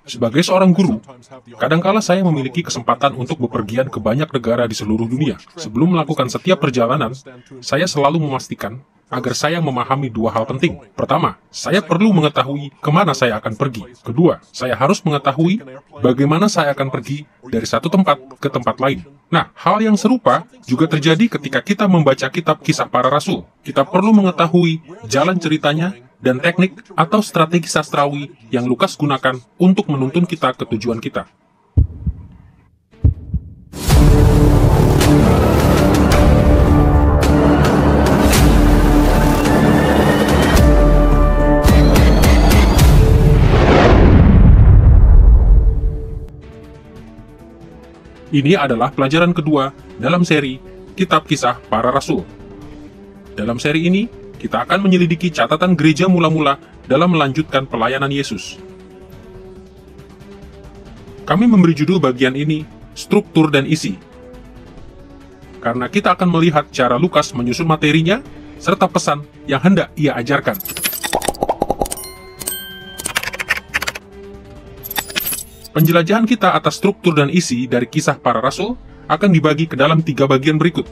Sebagai seorang guru, kadangkala saya memiliki kesempatan untuk bepergian ke banyak negara di seluruh dunia. Sebelum melakukan setiap perjalanan, saya selalu memastikan agar saya memahami dua hal penting. Pertama, saya perlu mengetahui kemana saya akan pergi. Kedua, saya harus mengetahui bagaimana saya akan pergi dari satu tempat ke tempat lain. Nah, hal yang serupa juga terjadi ketika kita membaca kitab Kisah Para Rasul. Kita perlu mengetahui jalan ceritanya dan teknik atau strategi sastrawi yang Lukas gunakan untuk menuntun kita ke tujuan kita. Ini adalah pelajaran kedua dalam seri Kitab Kisah Para Rasul. Dalam seri ini, kita akan menyelidiki catatan gereja mula-mula dalam melanjutkan pelayanan Yesus. Kami memberi judul bagian ini, Struktur dan Isi. Karena kita akan melihat cara Lukas menyusun materinya, serta pesan yang hendak ia ajarkan. Penjelajahan kita atas struktur dan isi dari Kisah Para Rasul akan dibagi ke dalam 3 bagian berikut.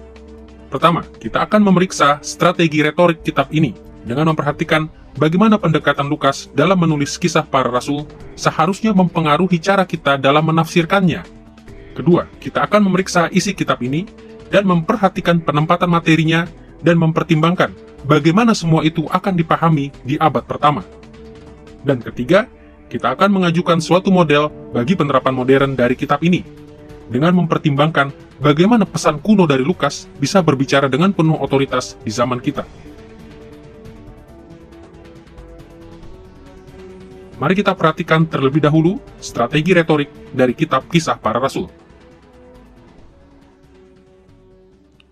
Pertama, kita akan memeriksa strategi retorik kitab ini dengan memperhatikan bagaimana pendekatan Lukas dalam menulis Kisah Para Rasul seharusnya mempengaruhi cara kita dalam menafsirkannya. Kedua, kita akan memeriksa isi kitab ini dan memperhatikan penempatan materinya dan mempertimbangkan bagaimana semua itu akan dipahami di abad pertama. Dan ketiga, kita akan mengajukan suatu model bagi penerapan modern dari kitab ini, dengan mempertimbangkan bagaimana pesan kuno dari Lukas bisa berbicara dengan penuh otoritas di zaman kita. Mari kita perhatikan terlebih dahulu strategi retorik dari kitab Kisah Para Rasul.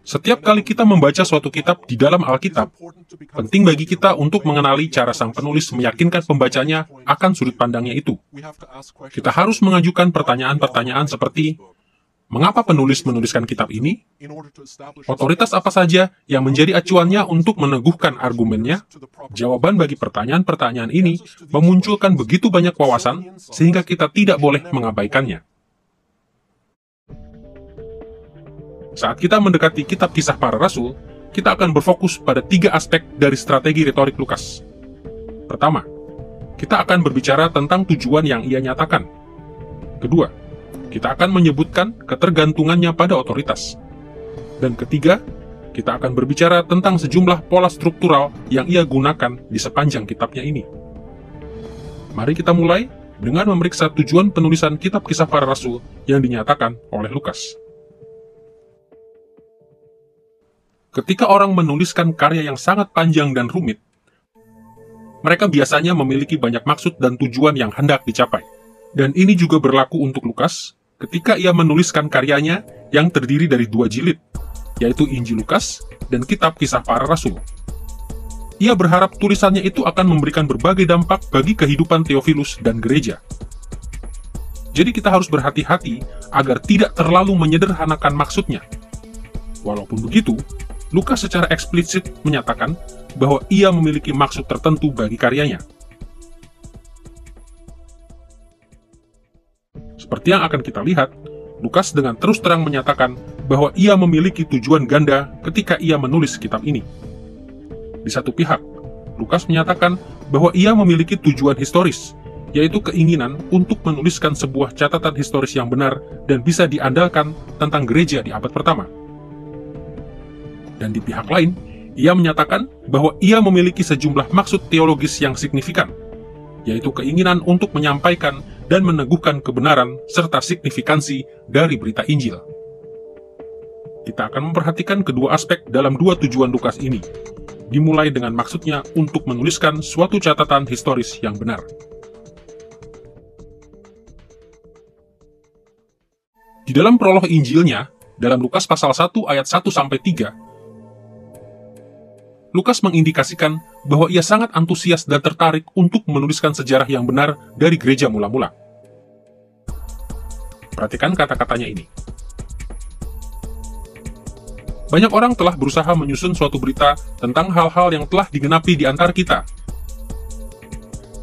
Setiap kali kita membaca suatu kitab di dalam Alkitab, penting bagi kita untuk mengenali cara sang penulis meyakinkan pembacanya akan sudut pandangnya itu. Kita harus mengajukan pertanyaan-pertanyaan seperti, mengapa penulis menuliskan kitab ini? Otoritas apa saja yang menjadi acuannya untuk meneguhkan argumennya? Jawaban bagi pertanyaan-pertanyaan ini memunculkan begitu banyak wawasan sehingga kita tidak boleh mengabaikannya. Saat kita mendekati kitab Kisah Para Rasul, kita akan berfokus pada 3 aspek dari strategi retorik Lukas. Pertama, kita akan berbicara tentang tujuan yang ia nyatakan. Kedua, kita akan menyebutkan ketergantungannya pada otoritas. Dan ketiga, kita akan berbicara tentang sejumlah pola struktural yang ia gunakan di sepanjang kitabnya ini. Mari kita mulai dengan memeriksa tujuan penulisan kitab Kisah Para Rasul yang dinyatakan oleh Lukas. Ketika orang menuliskan karya yang sangat panjang dan rumit, mereka biasanya memiliki banyak maksud dan tujuan yang hendak dicapai. Dan ini juga berlaku untuk Lukas ketika ia menuliskan karyanya yang terdiri dari 2 jilid, yaitu Injil Lukas dan Kitab Kisah Para Rasul. Ia berharap tulisannya itu akan memberikan berbagai dampak bagi kehidupan Theophilus dan gereja. Jadi kita harus berhati-hati agar tidak terlalu menyederhanakan maksudnya. Walaupun begitu, Lukas secara eksplisit menyatakan bahwa ia memiliki maksud tertentu bagi karyanya. Seperti yang akan kita lihat, Lukas dengan terus terang menyatakan bahwa ia memiliki tujuan ganda ketika ia menulis kitab ini. Di satu pihak, Lukas menyatakan bahwa ia memiliki tujuan historis, yaitu keinginan untuk menuliskan sebuah catatan historis yang benar dan bisa diandalkan tentang gereja di abad pertama. Dan di pihak lain, ia menyatakan bahwa ia memiliki sejumlah maksud teologis yang signifikan, yaitu keinginan untuk menyampaikan dan meneguhkan kebenaran serta signifikansi dari berita Injil. Kita akan memperhatikan kedua aspek dalam 2 tujuan Lukas ini, dimulai dengan maksudnya untuk menuliskan suatu catatan historis yang benar. Di dalam prolog Injilnya, dalam Lukas pasal 1 ayat 1-3, Lukas mengindikasikan bahwa ia sangat antusias dan tertarik untuk menuliskan sejarah yang benar dari gereja mula-mula. Perhatikan kata-katanya ini. Banyak orang telah berusaha menyusun suatu berita tentang hal-hal yang telah digenapi di antara kita,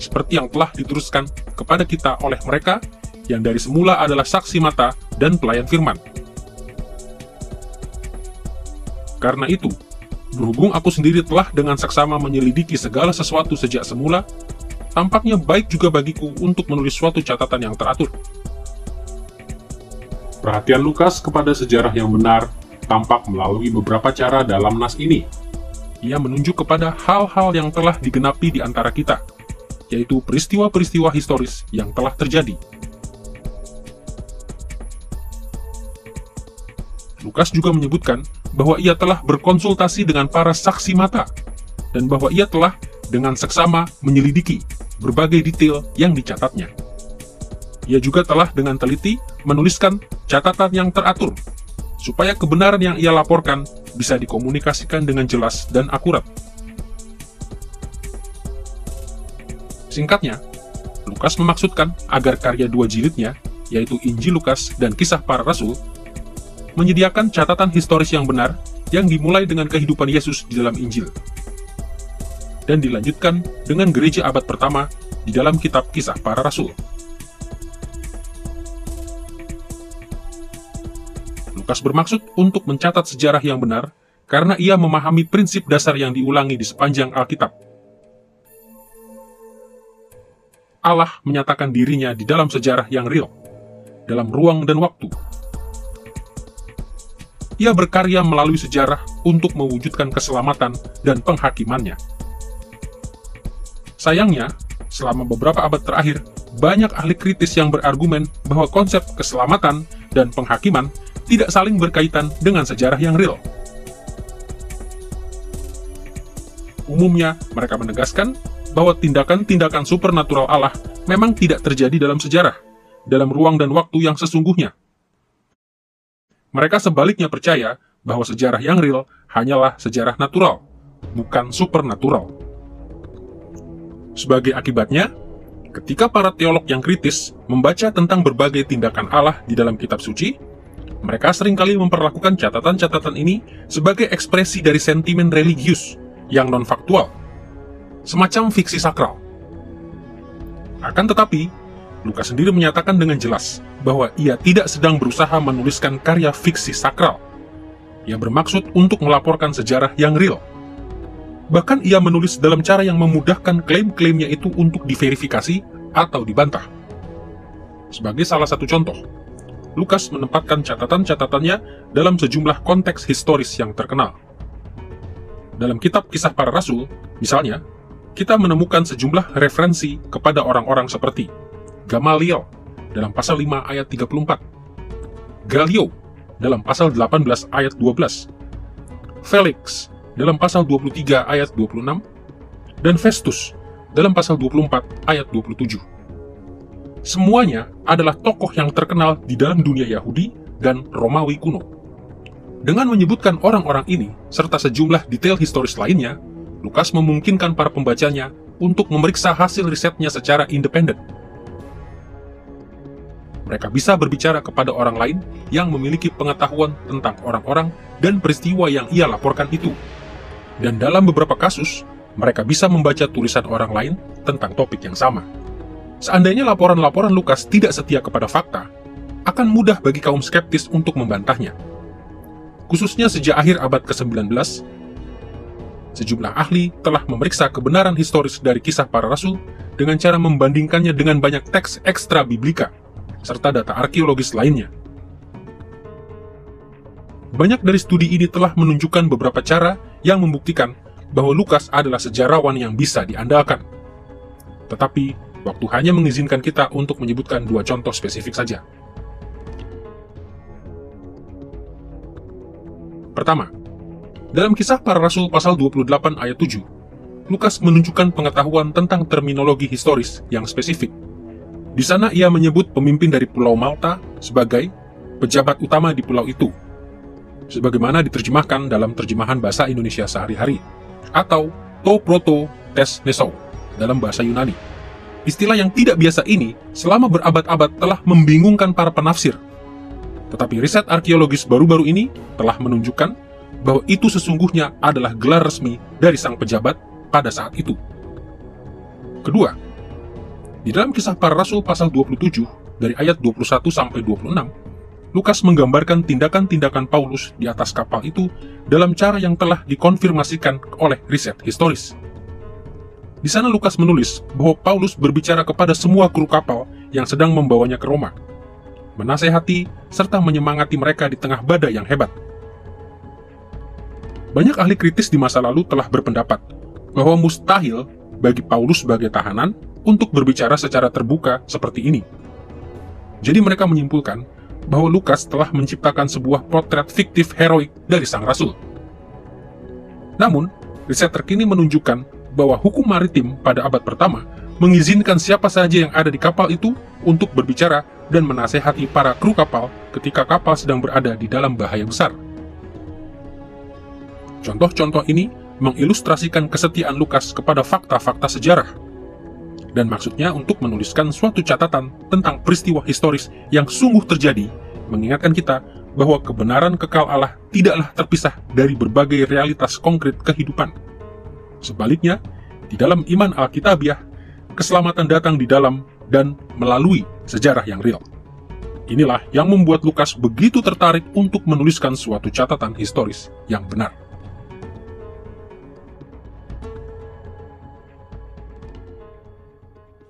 seperti yang telah diteruskan kepada kita oleh mereka yang dari semula adalah saksi mata dan pelayan firman. Karena itu, berhubung aku sendiri telah dengan saksama menyelidiki segala sesuatu sejak semula, tampaknya baik juga bagiku untuk menulis suatu catatan yang teratur. Perhatian Lukas kepada sejarah yang benar tampak melalui beberapa cara dalam nas ini. Ia menunjuk kepada hal-hal yang telah digenapi di antara kita, yaitu peristiwa-peristiwa historis yang telah terjadi. Lukas juga menyebutkan bahwa ia telah berkonsultasi dengan para saksi mata, dan bahwa ia telah dengan seksama menyelidiki berbagai detail yang dicatatnya. Ia juga telah dengan teliti menuliskan catatan yang teratur, supaya kebenaran yang ia laporkan bisa dikomunikasikan dengan jelas dan akurat. Singkatnya, Lukas memaksudkan agar karya dua jilidnya, yaitu Injil Lukas dan Kisah Para Rasul, menyediakan catatan historis yang benar yang dimulai dengan kehidupan Yesus di dalam Injil, dan dilanjutkan dengan gereja abad pertama di dalam kitab Kisah Para Rasul. Lukas bermaksud untuk mencatat sejarah yang benar karena ia memahami prinsip dasar yang diulangi di sepanjang Alkitab. Allah menyatakan dirinya di dalam sejarah yang real, dalam ruang dan waktu. Ia berkarya melalui sejarah untuk mewujudkan keselamatan dan penghakimannya. Sayangnya, selama beberapa abad terakhir, banyak ahli kritis yang berargumen bahwa konsep keselamatan dan penghakiman tidak saling berkaitan dengan sejarah yang real. Umumnya, mereka menegaskan bahwa tindakan-tindakan supernatural Allah memang tidak terjadi dalam sejarah, dalam ruang dan waktu yang sesungguhnya. Mereka sebaliknya percaya bahwa sejarah yang real hanyalah sejarah natural, bukan supernatural. Sebagai akibatnya, ketika para teolog yang kritis membaca tentang berbagai tindakan Allah di dalam kitab suci, mereka seringkali memperlakukan catatan-catatan ini sebagai ekspresi dari sentimen religius yang non-faktual, semacam fiksi sakral. Akan tetapi, Lukas sendiri menyatakan dengan jelas bahwa ia tidak sedang berusaha menuliskan karya fiksi sakral. Ia bermaksud untuk melaporkan sejarah yang real. Bahkan ia menulis dalam cara yang memudahkan klaim-klaimnya itu untuk diverifikasi atau dibantah. Sebagai salah satu contoh, Lukas menempatkan catatan-catatannya dalam sejumlah konteks historis yang terkenal. Dalam kitab Kisah Para Rasul, misalnya, kita menemukan sejumlah referensi kepada orang-orang seperti Gamaliel dalam pasal 5 ayat 34, Gallio dalam pasal 18 ayat 12, Felix dalam pasal 23 ayat 26, dan Festus dalam pasal 24 ayat 27. Semuanya adalah tokoh yang terkenal di dalam dunia Yahudi dan Romawi kuno. Dengan menyebutkan orang-orang ini, serta sejumlah detail historis lainnya, Lukas memungkinkan para pembacanya untuk memeriksa hasil risetnya secara independen. Mereka bisa berbicara kepada orang lain yang memiliki pengetahuan tentang orang-orang dan peristiwa yang ia laporkan itu. Dan dalam beberapa kasus, mereka bisa membaca tulisan orang lain tentang topik yang sama. Seandainya laporan-laporan Lukas tidak setia kepada fakta, akan mudah bagi kaum skeptis untuk membantahnya. Khususnya sejak akhir abad ke-19, sejumlah ahli telah memeriksa kebenaran historis dari Kisah Para Rasul dengan cara membandingkannya dengan banyak teks ekstra biblika, serta data arkeologis lainnya. Banyak dari studi ini telah menunjukkan beberapa cara yang membuktikan bahwa Lukas adalah sejarawan yang bisa diandalkan. Tetapi, waktu hanya mengizinkan kita untuk menyebutkan dua contoh spesifik saja. Pertama, dalam Kisah Para Rasul pasal 28 ayat 7, Lukas menunjukkan pengetahuan tentang terminologi historis yang spesifik. Di sana ia menyebut pemimpin dari Pulau Malta sebagai pejabat utama di pulau itu, sebagaimana diterjemahkan dalam terjemahan bahasa Indonesia sehari-hari, atau to proto tes nesou dalam bahasa Yunani. Istilah yang tidak biasa ini selama berabad-abad telah membingungkan para penafsir. Tetapi riset arkeologis baru-baru ini telah menunjukkan bahwa itu sesungguhnya adalah gelar resmi dari sang pejabat pada saat itu. Kedua, Di dalam Kisah Para Rasul pasal 27, dari ayat 21 sampai 26, Lukas menggambarkan tindakan-tindakan Paulus di atas kapal itu dalam cara yang telah dikonfirmasikan oleh riset historis. Di sana Lukas menulis bahwa Paulus berbicara kepada semua kru kapal yang sedang membawanya ke Roma, menasehati serta menyemangati mereka di tengah badai yang hebat. Banyak ahli kritis di masa lalu telah berpendapat bahwa mustahil bagi Paulus sebagai tahanan untuk berbicara secara terbuka seperti ini. Jadi mereka menyimpulkan bahwa Lukas telah menciptakan sebuah potret fiktif heroik dari sang rasul. Namun, riset terkini menunjukkan bahwa hukum maritim pada abad pertama mengizinkan siapa saja yang ada di kapal itu untuk berbicara dan menasehati para kru kapal ketika kapal sedang berada di dalam bahaya besar. Contoh-contoh ini mengilustrasikan kesetiaan Lukas kepada fakta-fakta sejarah, dan maksudnya untuk menuliskan suatu catatan tentang peristiwa historis yang sungguh terjadi, mengingatkan kita bahwa kebenaran kekal Allah tidaklah terpisah dari berbagai realitas konkret kehidupan. Sebaliknya, di dalam iman Alkitabiah, keselamatan datang di dalam dan melalui sejarah yang real. Inilah yang membuat Lukas begitu tertarik untuk menuliskan suatu catatan historis yang benar.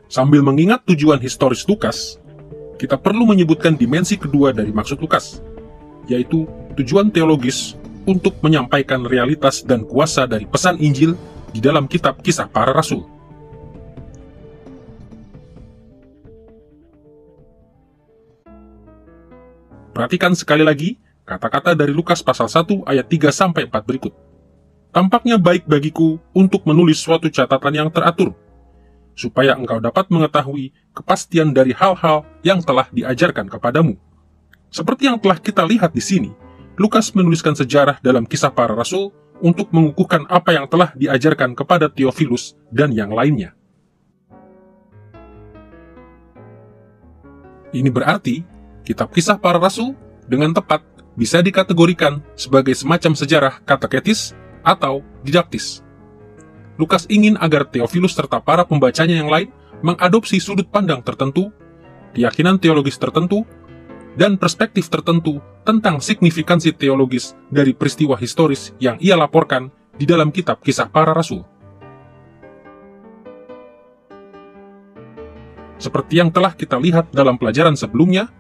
Sambil mengingat tujuan historis Lukas, kita perlu menyebutkan dimensi kedua dari maksud Lukas, yaitu tujuan teologis untuk menyampaikan realitas dan kuasa dari pesan Injil di dalam kitab Kisah Para Rasul. Perhatikan sekali lagi kata-kata dari Lukas pasal 1 ayat 3-4 berikut. Tampaknya baik bagiku untuk menulis suatu catatan yang teratur, supaya engkau dapat mengetahui kepastian dari hal-hal yang telah diajarkan kepadamu. Seperti yang telah kita lihat di sini, Lukas menuliskan sejarah dalam Kisah Para Rasul untuk mengukuhkan apa yang telah diajarkan kepada Theophilus dan yang lainnya. Ini berarti, kitab Kisah Para Rasul dengan tepat bisa dikategorikan sebagai semacam sejarah kateketis atau didaktis. Lukas ingin agar Theophilus serta para pembacanya yang lain mengadopsi sudut pandang tertentu, keyakinan teologis tertentu, dan perspektif tertentu tentang signifikansi teologis dari peristiwa historis yang ia laporkan di dalam kitab Kisah Para Rasul. Seperti yang telah kita lihat dalam pelajaran sebelumnya,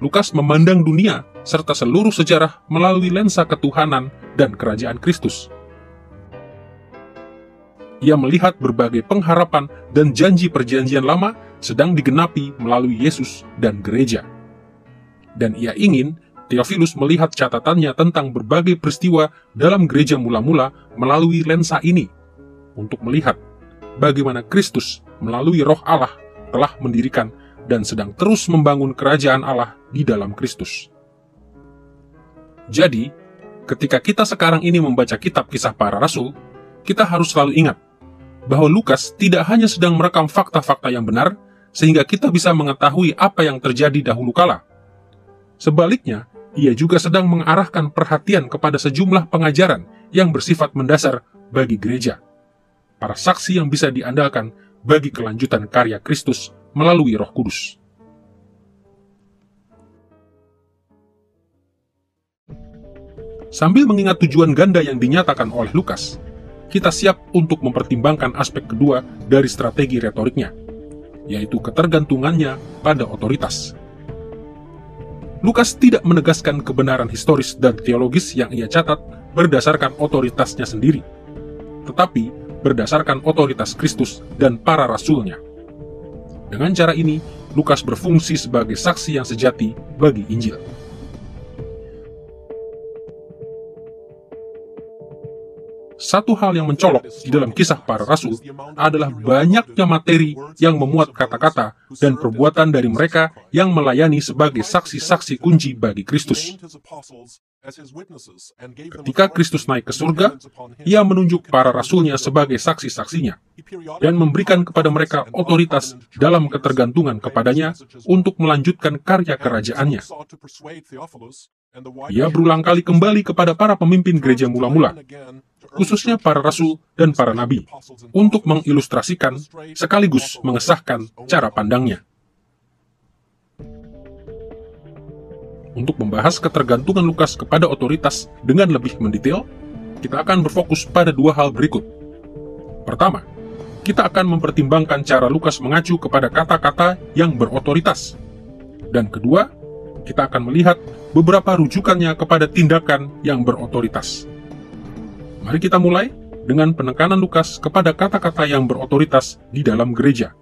Lukas memandang dunia serta seluruh sejarah melalui lensa ketuhanan dan kerajaan Kristus. Ia melihat berbagai pengharapan dan janji perjanjian lama sedang digenapi melalui Yesus dan gereja. Dan ia ingin Theophilus melihat catatannya tentang berbagai peristiwa dalam gereja mula-mula melalui lensa ini, untuk melihat bagaimana Kristus melalui Roh Allah telah mendirikan dan sedang terus membangun kerajaan Allah di dalam Kristus. Jadi, ketika kita sekarang ini membaca kitab Kisah Para Rasul, kita harus selalu ingat bahwa Lukas tidak hanya sedang merekam fakta-fakta yang benar, sehingga kita bisa mengetahui apa yang terjadi dahulu kala. Sebaliknya, ia juga sedang mengarahkan perhatian kepada sejumlah pengajaran yang bersifat mendasar bagi gereja, para saksi yang bisa diandalkan bagi kelanjutan karya Kristus melalui Roh Kudus. Sambil mengingat tujuan ganda yang dinyatakan oleh Lukas, kita siap untuk mempertimbangkan aspek kedua dari strategi retoriknya, yaitu ketergantungannya pada otoritas. Lukas tidak menegaskan kebenaran historis dan teologis yang ia catat berdasarkan otoritasnya sendiri, tetapi berdasarkan otoritas Kristus dan para rasulnya. Dengan cara ini, Lukas berfungsi sebagai saksi yang sejati bagi Injil. Satu hal yang mencolok di dalam Kisah Para Rasul adalah banyaknya materi yang memuat kata-kata dan perbuatan dari mereka yang melayani sebagai saksi-saksi kunci bagi Kristus. Ketika Kristus naik ke surga, ia menunjuk para rasulnya sebagai saksi-saksinya dan memberikan kepada mereka otoritas dalam ketergantungan kepadanya untuk melanjutkan karya kerajaannya. Ia berulang kali kembali kepada para pemimpin gereja mula-mula, khususnya para rasul dan para nabi, untuk mengilustrasikan sekaligus mengesahkan cara pandangnya. Untuk membahas ketergantungan Lukas kepada otoritas dengan lebih mendetail, kita akan berfokus pada dua hal berikut. Pertama, kita akan mempertimbangkan cara Lukas mengacu kepada kata-kata yang berotoritas. Dan kedua, kita akan melihat beberapa rujukannya kepada tindakan yang berotoritas. Mari kita mulai dengan penekanan Lukas kepada kata-kata yang berotoritas di dalam gereja.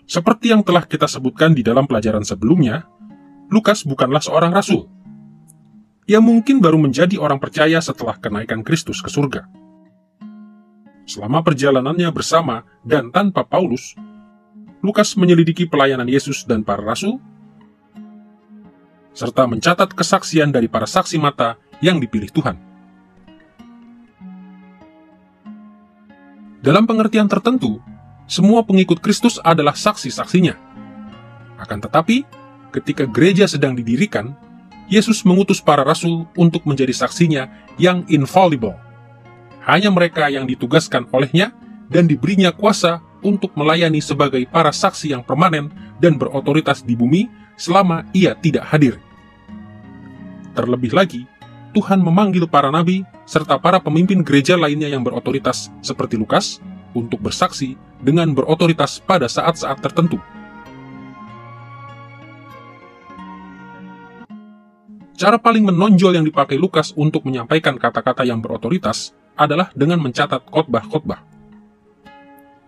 Seperti yang telah kita sebutkan di dalam pelajaran sebelumnya, Lukas bukanlah seorang rasul. Ia mungkin baru menjadi orang percaya setelah kenaikan Kristus ke surga. Selama perjalanannya bersama dan tanpa Paulus, Lukas menyelidiki pelayanan Yesus dan para rasul, serta mencatat kesaksian dari para saksi mata yang dipilih Tuhan. Dalam pengertian tertentu, semua pengikut Kristus adalah saksi-saksinya. Akan tetapi, ketika gereja sedang didirikan, Yesus mengutus para rasul untuk menjadi saksinya yang infallible. Hanya mereka yang ditugaskan olehnya dan diberinya kuasa untuk melayani sebagai para saksi yang permanen dan berotoritas di bumi selama ia tidak hadir. Terlebih lagi, Tuhan memanggil para nabi serta para pemimpin gereja lainnya yang berotoritas seperti Lukas untuk bersaksi dengan berotoritas pada saat-saat tertentu. Cara paling menonjol yang dipakai Lukas untuk menyampaikan kata-kata yang berotoritas adalah dengan mencatat khotbah-khotbah.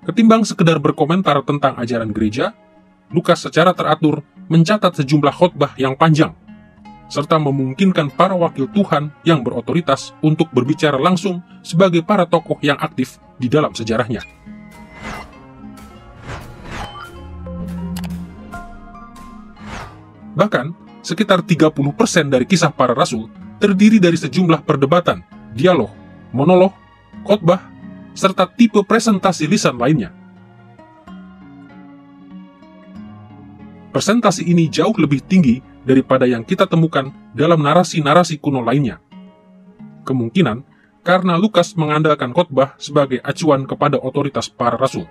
Ketimbang sekedar berkomentar tentang ajaran gereja, Lukas secara teratur mencatat sejumlah khotbah yang panjang, serta memungkinkan para wakil Tuhan yang berotoritas untuk berbicara langsung sebagai para tokoh yang aktif di dalam sejarahnya. Bahkan, sekitar 30% dari kisah para rasul terdiri dari sejumlah perdebatan, dialog, monolog, khotbah, serta tipe presentasi lisan lainnya. Presentasi ini jauh lebih tinggi daripada yang kita temukan dalam narasi-narasi kuno lainnya. Kemungkinan karena Lukas mengandalkan khotbah sebagai acuan kepada otoritas para rasul.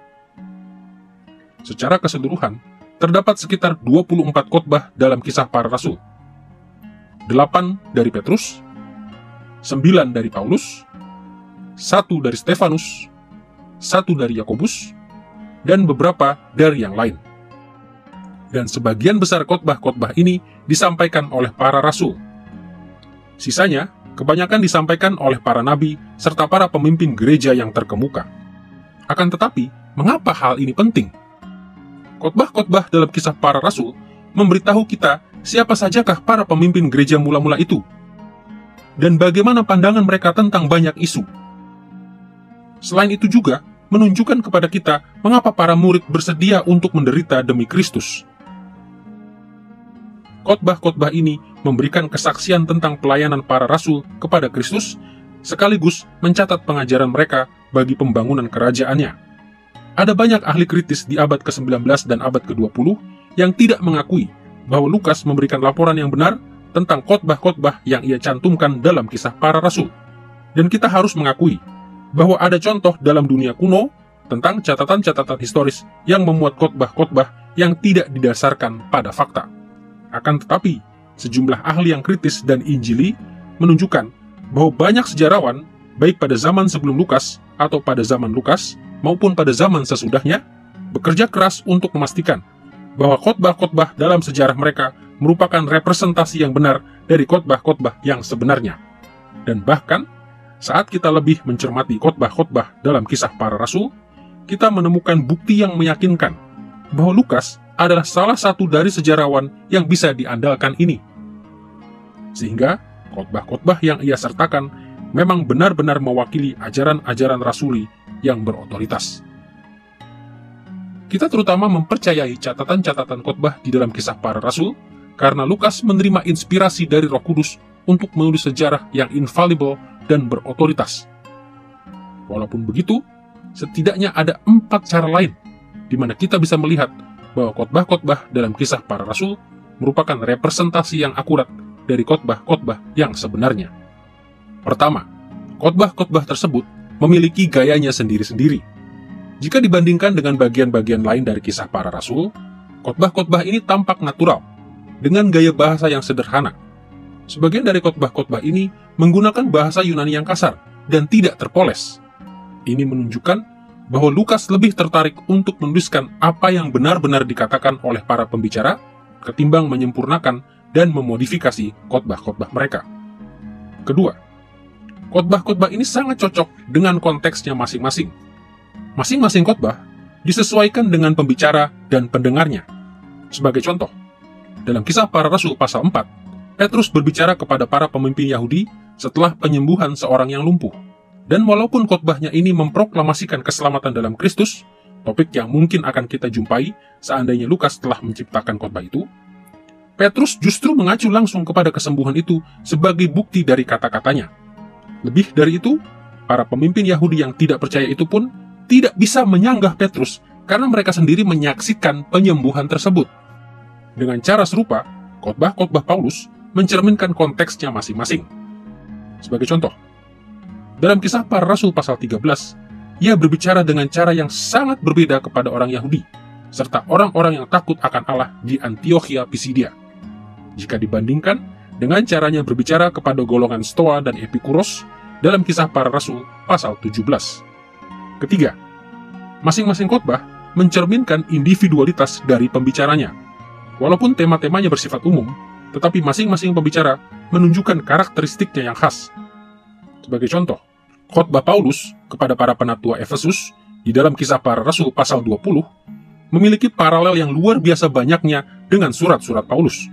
Secara keseluruhan, terdapat sekitar 24 khotbah dalam kisah para rasul. 8 dari Petrus, 9 dari Paulus, 1 dari Stefanus, 1 dari Yakobus, dan beberapa dari yang lain. Dan sebagian besar khotbah-khotbah ini disampaikan oleh para rasul. Sisanya, kebanyakan disampaikan oleh para nabi serta para pemimpin gereja yang terkemuka. Akan tetapi, mengapa hal ini penting? Khotbah-khotbah dalam kisah para rasul memberitahu kita siapa sajakah para pemimpin gereja mula-mula itu, dan bagaimana pandangan mereka tentang banyak isu. Selain itu juga menunjukkan kepada kita mengapa para murid bersedia untuk menderita demi Kristus. Khotbah-khotbah ini memberikan kesaksian tentang pelayanan para rasul kepada Kristus, sekaligus mencatat pengajaran mereka bagi pembangunan kerajaannya. Ada banyak ahli kritis di abad ke-19 dan abad ke-20 yang tidak mengakui bahwa Lukas memberikan laporan yang benar tentang khotbah-khotbah yang ia cantumkan dalam kisah para rasul. Dan kita harus mengakui bahwa ada contoh dalam dunia kuno tentang catatan-catatan historis yang memuat khotbah-khotbah yang tidak didasarkan pada fakta. Akan tetapi, sejumlah ahli yang kritis dan injili menunjukkan bahwa banyak sejarawan, baik pada zaman sebelum Lukas atau pada zaman Lukas, maupun pada zaman sesudahnya, bekerja keras untuk memastikan bahwa khotbah-khotbah dalam sejarah mereka merupakan representasi yang benar dari khotbah-khotbah yang sebenarnya. Dan bahkan, saat kita lebih mencermati khotbah-khotbah dalam kisah para rasul, kita menemukan bukti yang meyakinkan bahwa Lukas adalah salah satu dari sejarawan yang bisa diandalkan ini. Sehingga, khotbah-khotbah yang ia sertakan memang benar-benar mewakili ajaran-ajaran rasuli yang berotoritas. Kita terutama mempercayai catatan-catatan khotbah di dalam kisah para rasul karena Lukas menerima inspirasi dari Roh Kudus untuk menulis sejarah yang infallible dan berotoritas. Walaupun begitu, setidaknya ada 4 cara lain di mana kita bisa melihat bahwa khotbah-khotbah dalam kisah para rasul merupakan representasi yang akurat dari khotbah-khotbah yang sebenarnya. Pertama, khotbah-khotbah tersebut memiliki gayanya sendiri-sendiri. Jika dibandingkan dengan bagian-bagian lain dari Kisah Para Rasul, khotbah-khotbah ini tampak natural, dengan gaya bahasa yang sederhana. Sebagian dari khotbah-khotbah ini menggunakan bahasa Yunani yang kasar dan tidak terpoles. Ini menunjukkan bahwa Lukas lebih tertarik untuk menuliskan apa yang benar-benar dikatakan oleh para pembicara ketimbang menyempurnakan dan memodifikasi khotbah-khotbah mereka. Kedua, khotbah-khotbah ini sangat cocok dengan konteksnya masing-masing. Masing-masing khotbah disesuaikan dengan pembicara dan pendengarnya. Sebagai contoh, dalam Kisah Para Rasul pasal 4, Petrus berbicara kepada para pemimpin Yahudi setelah penyembuhan seorang yang lumpuh. Dan walaupun khotbahnya ini memproklamasikan keselamatan dalam Kristus, topik yang mungkin akan kita jumpai seandainya Lukas telah menciptakan khotbah itu, Petrus justru mengacu langsung kepada kesembuhan itu sebagai bukti dari kata-katanya. Lebih dari itu, para pemimpin Yahudi yang tidak percaya itu pun tidak bisa menyanggah Petrus karena mereka sendiri menyaksikan penyembuhan tersebut. Dengan cara serupa, khotbah-khotbah Paulus mencerminkan konteksnya masing-masing. Sebagai contoh, dalam Kisah Para Rasul pasal 13, ia berbicara dengan cara yang sangat berbeda kepada orang Yahudi, serta orang-orang yang takut akan Allah di Antiokhia Pisidia. Jika dibandingkan dengan caranya berbicara kepada golongan Stoa dan Epikuros dalam Kisah Para Rasul pasal 17. Ketiga, masing-masing khotbah mencerminkan individualitas dari pembicaranya. Walaupun tema-temanya bersifat umum, tetapi masing-masing pembicara menunjukkan karakteristiknya yang khas. Sebagai contoh, khotbah Paulus kepada para penatua Efesus di dalam Kisah Para Rasul pasal 20 memiliki paralel yang luar biasa banyaknya dengan surat-surat Paulus.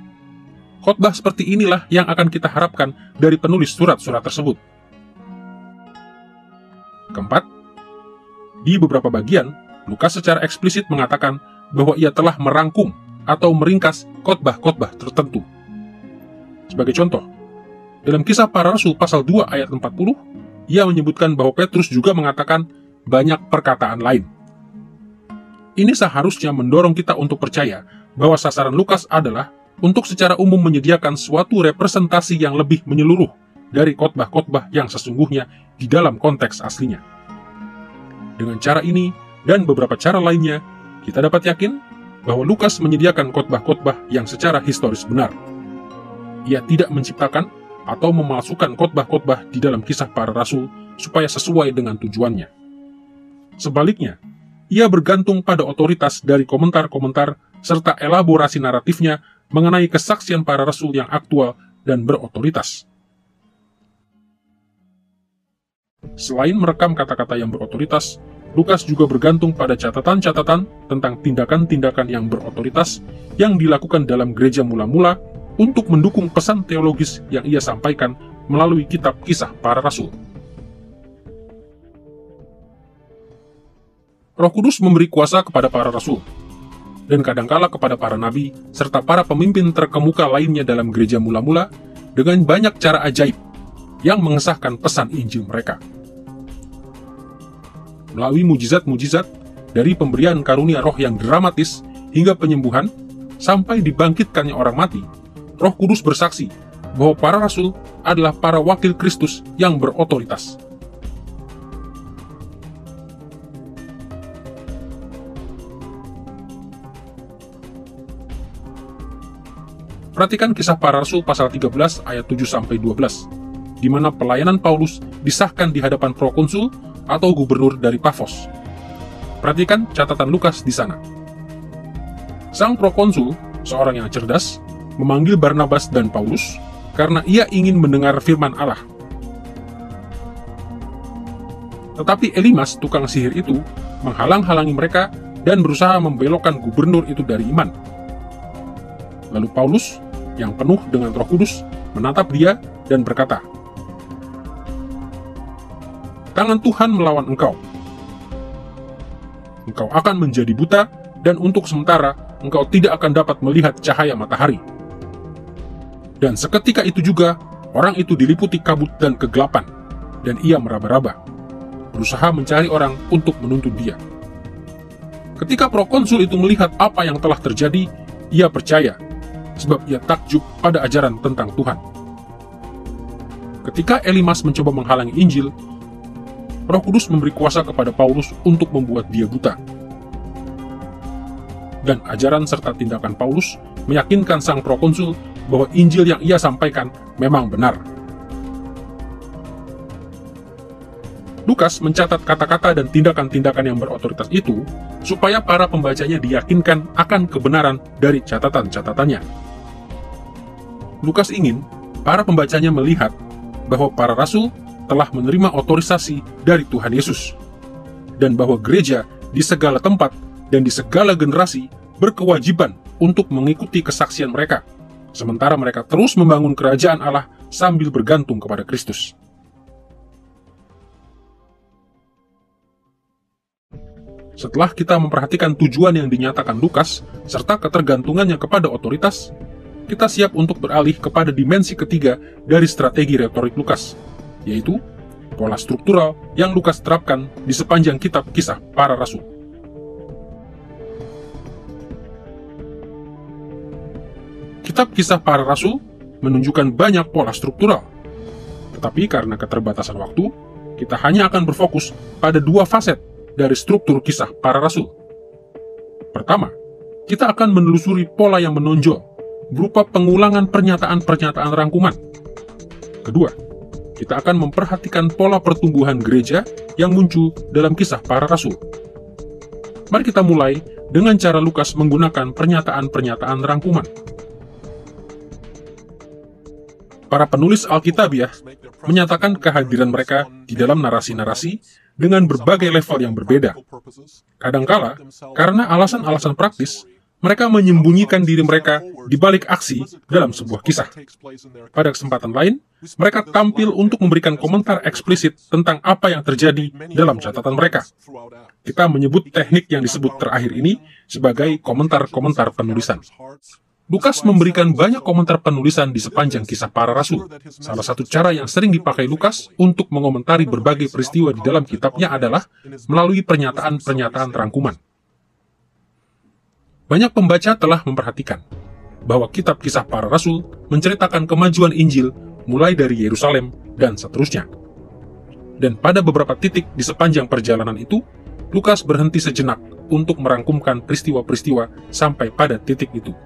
Khotbah seperti inilah yang akan kita harapkan dari penulis surat-surat tersebut. Keempat, di beberapa bagian, Lukas secara eksplisit mengatakan bahwa ia telah merangkum atau meringkas khotbah-khotbah tertentu. Sebagai contoh, dalam Kisah Para Rasul pasal 2 ayat 40, ia menyebutkan bahwa Petrus juga mengatakan banyak perkataan lain. Ini seharusnya mendorong kita untuk percaya bahwa sasaran Lukas adalah untuk secara umum menyediakan suatu representasi yang lebih menyeluruh dari khotbah-khotbah yang sesungguhnya di dalam konteks aslinya. Dengan cara ini dan beberapa cara lainnya, kita dapat yakin bahwa Lukas menyediakan khotbah-khotbah yang secara historis benar. Ia tidak menciptakan atau memalsukan khotbah-khotbah di dalam Kisah Para Rasul supaya sesuai dengan tujuannya. Sebaliknya, ia bergantung pada otoritas dari komentar-komentar serta elaborasi naratifnya mengenai kesaksian para rasul yang aktual dan berotoritas. Selain merekam kata-kata yang berotoritas, Lukas juga bergantung pada catatan-catatan tentang tindakan-tindakan yang berotoritas yang dilakukan dalam gereja mula-mula untuk mendukung pesan teologis yang ia sampaikan melalui kitab Kisah Para Rasul. Roh Kudus memberi kuasa kepada para rasul, dan kadangkala kepada para nabi, serta para pemimpin terkemuka lainnya dalam gereja mula-mula dengan banyak cara ajaib yang mengesahkan pesan Injil mereka. Melalui mujizat-mujizat, dari pemberian karunia roh yang dramatis hingga penyembuhan, sampai dibangkitkannya orang mati, Roh Kudus bersaksi bahwa para rasul adalah para wakil Kristus yang berotoritas. Perhatikan Kisah Para Rasul pasal 13 ayat 7-12, di mana pelayanan Paulus disahkan di hadapan prokonsul atau gubernur dari Pafos. Perhatikan catatan Lukas di sana. Sang prokonsul, seorang yang cerdas, memanggil Barnabas dan Paulus karena ia ingin mendengar firman Allah. Tetapi Elimas, tukang sihir itu, menghalang-halangi mereka dan berusaha membelokkan gubernur itu dari iman. Lalu Paulus, yang penuh dengan Roh Kudus, menatap dia dan berkata, "Tangan Tuhan melawan engkau. Engkau akan menjadi buta, dan untuk sementara engkau tidak akan dapat melihat cahaya matahari." Dan seketika itu juga, orang itu diliputi kabut dan kegelapan, dan ia meraba-raba, berusaha mencari orang untuk menuntut dia. Ketika prokonsul itu melihat apa yang telah terjadi, ia percaya sebab ia takjub pada ajaran tentang Tuhan. Ketika Elimas mencoba menghalangi Injil, Roh Kudus memberi kuasa kepada Paulus untuk membuat dia buta. Dan ajaran serta tindakan Paulus meyakinkan sang prokonsul bahwa Injil yang ia sampaikan memang benar. Lukas mencatat kata-kata dan tindakan-tindakan yang berotoritas itu supaya para pembacanya diyakinkan akan kebenaran dari catatan-catatannya. Lukas ingin para pembacanya melihat bahwa para rasul telah menerima otorisasi dari Tuhan Yesus, dan bahwa gereja di segala tempat dan di segala generasi berkewajiban untuk mengikuti kesaksian mereka, sementara mereka terus membangun kerajaan Allah sambil bergantung kepada Kristus. Setelah kita memperhatikan tujuan yang dinyatakan Lukas, serta ketergantungannya kepada otoritas, kita siap untuk beralih kepada dimensi ketiga dari strategi retorik Lukas, yaitu pola struktural yang Lukas terapkan di sepanjang kitab Kisah Para Rasul. Kitab Kisah Para Rasul menunjukkan banyak pola struktural, tetapi karena keterbatasan waktu, kita hanya akan berfokus pada dua faset dari struktur Kisah Para Rasul. Pertama, kita akan menelusuri pola yang menonjol berupa pengulangan pernyataan-pernyataan rangkuman. Kedua, kita akan memperhatikan pola pertumbuhan gereja yang muncul dalam Kisah Para Rasul. Mari kita mulai dengan cara Lukas menggunakan pernyataan-pernyataan rangkuman. Para penulis Alkitabiah menyatakan kehadiran mereka di dalam narasi-narasi dengan berbagai level yang berbeda. Kadangkala, karena alasan-alasan praktis, mereka menyembunyikan diri mereka di balik aksi dalam sebuah kisah. Pada kesempatan lain, mereka tampil untuk memberikan komentar eksplisit tentang apa yang terjadi dalam catatan mereka. Kita menyebut teknik yang disebut terakhir ini sebagai komentar-komentar penulisan. Lukas memberikan banyak komentar penulisan di sepanjang Kisah Para Rasul. Salah satu cara yang sering dipakai Lukas untuk mengomentari berbagai peristiwa di dalam kitabnya adalah melalui pernyataan-pernyataan rangkuman. Banyak pembaca telah memperhatikan bahwa kitab Kisah Para Rasul menceritakan kemajuan Injil mulai dari Yerusalem dan seterusnya. Dan pada beberapa titik di sepanjang perjalanan itu, Lukas berhenti sejenak untuk merangkumkan peristiwa-peristiwa sampai pada titik itu.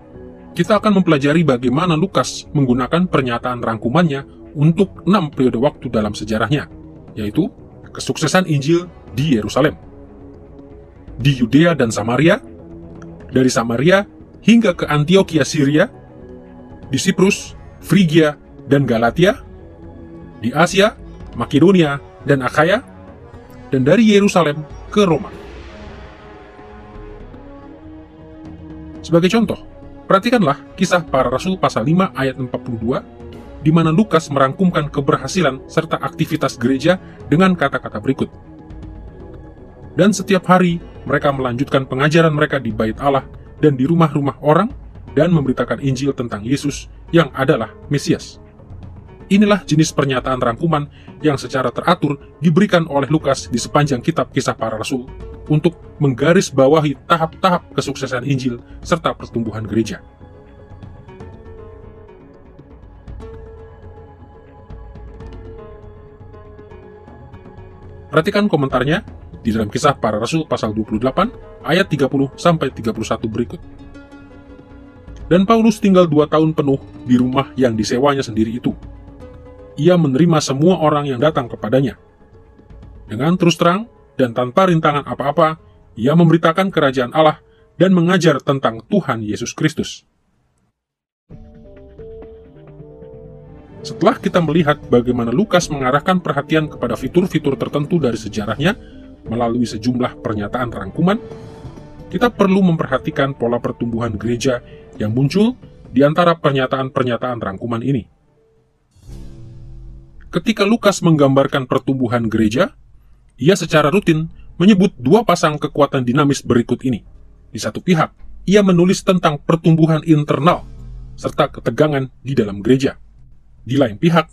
Kita akan mempelajari bagaimana Lukas menggunakan pernyataan rangkumannya untuk 6 periode waktu dalam sejarahnya, yaitu kesuksesan Injil di Yerusalem, di Yudea dan Samaria, dari Samaria hingga ke Antiokhia Syria, di Siprus, Frigia, dan Galatia, di Asia, Makedonia, dan Akhaya, dan dari Yerusalem ke Roma. Sebagai contoh, perhatikanlah Kisah Para Rasul pasal 5 ayat 42, di mana Lukas merangkumkan keberhasilan serta aktivitas gereja dengan kata-kata berikut. Dan setiap hari mereka melanjutkan pengajaran mereka di bait Allah dan di rumah-rumah orang dan memberitakan Injil tentang Yesus yang adalah Mesias. Inilah jenis pernyataan rangkuman yang secara teratur diberikan oleh Lukas di sepanjang kitab Kisah Para Rasul untuk menggarisbawahi tahap-tahap kesuksesan Injil serta pertumbuhan gereja. Perhatikan komentarnya di dalam Kisah Para Rasul pasal 28 ayat 30-31 berikut. Dan Paulus tinggal 2 tahun penuh di rumah yang disewanya sendiri itu. Ia menerima semua orang yang datang kepadanya. Dengan terus terang dan tanpa rintangan apa-apa, ia memberitakan kerajaan Allah dan mengajar tentang Tuhan Yesus Kristus. Setelah kita melihat bagaimana Lukas mengarahkan perhatian kepada fitur-fitur tertentu dari sejarahnya melalui sejumlah pernyataan rangkuman, kita perlu memperhatikan pola pertumbuhan gereja yang muncul di antara pernyataan-pernyataan rangkuman ini. Ketika Lukas menggambarkan pertumbuhan gereja, ia secara rutin menyebut 2 pasang kekuatan dinamis berikut ini. Di satu pihak, ia menulis tentang pertumbuhan internal serta ketegangan di dalam gereja. Di lain pihak,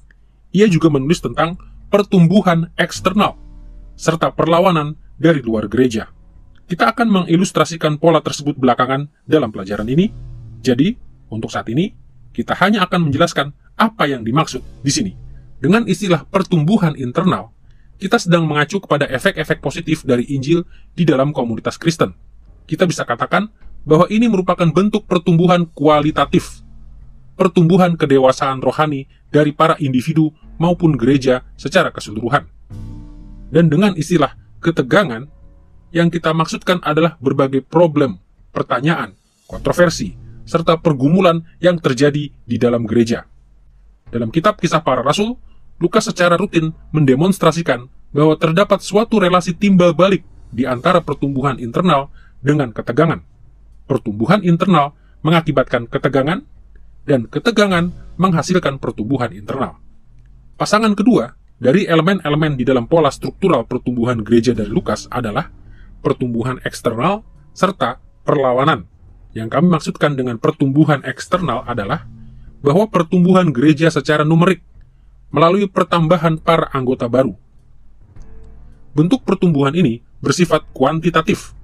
ia juga menulis tentang pertumbuhan eksternal serta perlawanan dari luar gereja. Kita akan mengilustrasikan pola tersebut belakangan dalam pelajaran ini. Jadi, Untuk saat ini, kita hanya akan menjelaskan apa yang dimaksud di sini. Dengan istilah pertumbuhan internal, kita sedang mengacu kepada efek-efek positif dari Injil di dalam komunitas Kristen. Kita bisa katakan bahwa ini merupakan bentuk pertumbuhan kualitatif, pertumbuhan kedewasaan rohani dari para individu maupun gereja secara keseluruhan. Dan dengan istilah ketegangan, yang kita maksudkan adalah berbagai problem, pertanyaan, kontroversi, serta pergumulan yang terjadi di dalam gereja. Dalam kitab Kisah Para Rasul, Lukas secara rutin mendemonstrasikan bahwa terdapat suatu relasi timbal balik di antara pertumbuhan internal dengan ketegangan. Pertumbuhan internal mengakibatkan ketegangan, dan ketegangan menghasilkan pertumbuhan internal. Pasangan kedua dari elemen-elemen di dalam pola struktural pertumbuhan gereja dari Lukas adalah pertumbuhan eksternal serta perlawanan. Yang kami maksudkan dengan pertumbuhan eksternal adalah bahwa pertumbuhan gereja secara numerik melalui pertambahan para anggota baru. Bentuk pertumbuhan ini bersifat kuantitatif.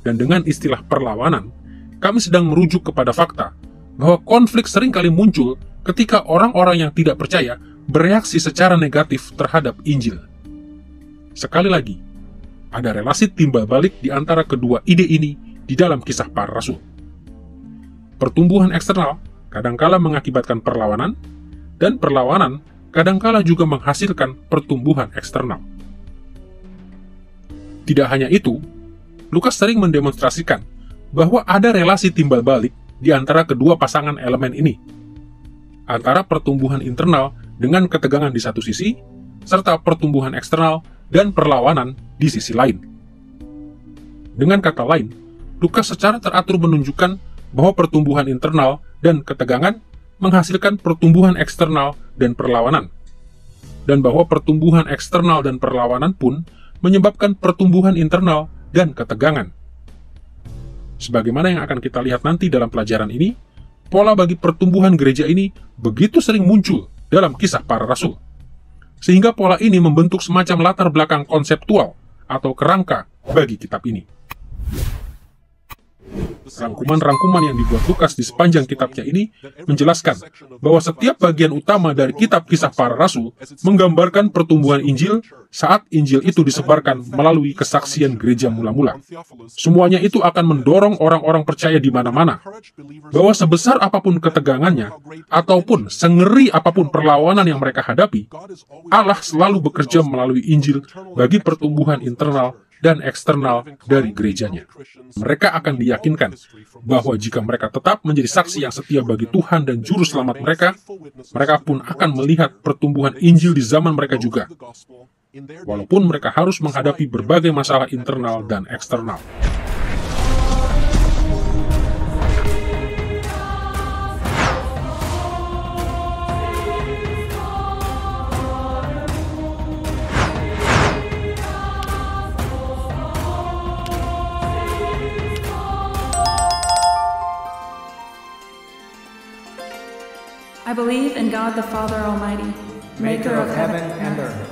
Dan dengan istilah perlawanan, kami sedang merujuk kepada fakta bahwa konflik seringkali muncul ketika orang-orang yang tidak percaya bereaksi secara negatif terhadap Injil. Sekali lagi, ada relasi timbal balik di antara kedua ide ini di dalam Kisah Para Rasul. Pertumbuhan eksternal kadangkala mengakibatkan perlawanan, dan perlawanan kadangkala juga menghasilkan pertumbuhan eksternal. Tidak hanya itu, Lukas sering mendemonstrasikan bahwa ada relasi timbal balik di antara kedua pasangan elemen ini, antara pertumbuhan internal dengan ketegangan di satu sisi, serta pertumbuhan eksternal dan perlawanan di sisi lain. Dengan kata lain, Lukas secara teratur menunjukkan bahwa pertumbuhan internal dan ketegangan menghasilkan pertumbuhan eksternal dan perlawanan, dan bahwa pertumbuhan eksternal dan perlawanan pun menyebabkan pertumbuhan internal dan ketegangan. Sebagaimana yang akan kita lihat nanti dalam pelajaran ini, pola bagi pertumbuhan gereja ini begitu sering muncul dalam Kisah Para Rasul, sehingga pola ini membentuk semacam latar belakang konseptual atau kerangka bagi kitab ini. Rangkuman-rangkuman yang dibuat Lukas di sepanjang kitabnya ini menjelaskan bahwa setiap bagian utama dari kitab Kisah Para Rasul menggambarkan pertumbuhan Injil saat Injil itu disebarkan melalui kesaksian gereja mula-mula. Semuanya itu akan mendorong orang-orang percaya di mana-mana bahwa sebesar apapun ketegangannya ataupun sengeri apapun perlawanan yang mereka hadapi, Allah selalu bekerja melalui Injil bagi pertumbuhan internal dan eksternal dari gerejanya. Mereka akan diyakinkan bahwa jika mereka tetap menjadi saksi yang setia bagi Tuhan dan Juru Selamat mereka, mereka pun akan melihat pertumbuhan Injil di zaman mereka juga, walaupun mereka harus menghadapi berbagai masalah internal dan eksternal. I believe in God the Father Almighty, maker of heaven and earth.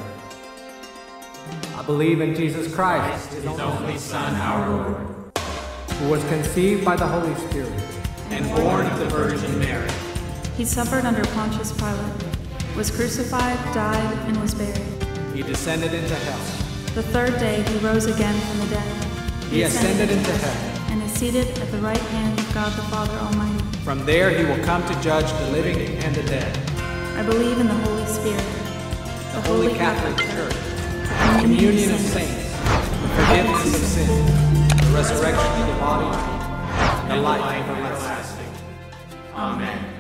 I believe in Jesus Christ, His only Son, our Lord, who was conceived by the Holy Spirit and born of the Virgin Mary. He suffered under Pontius Pilate, was crucified, died, and was buried. He descended into hell. The third day he rose again from the dead. He ascended into heaven. And is seated at the right hand of God the Father Almighty. From there he will come to judge the living and the dead. I believe in the Holy Spirit, The Holy Catholic Church, the communion of saints, the forgiveness of sins, the resurrection of the body, and the life everlasting. Amen.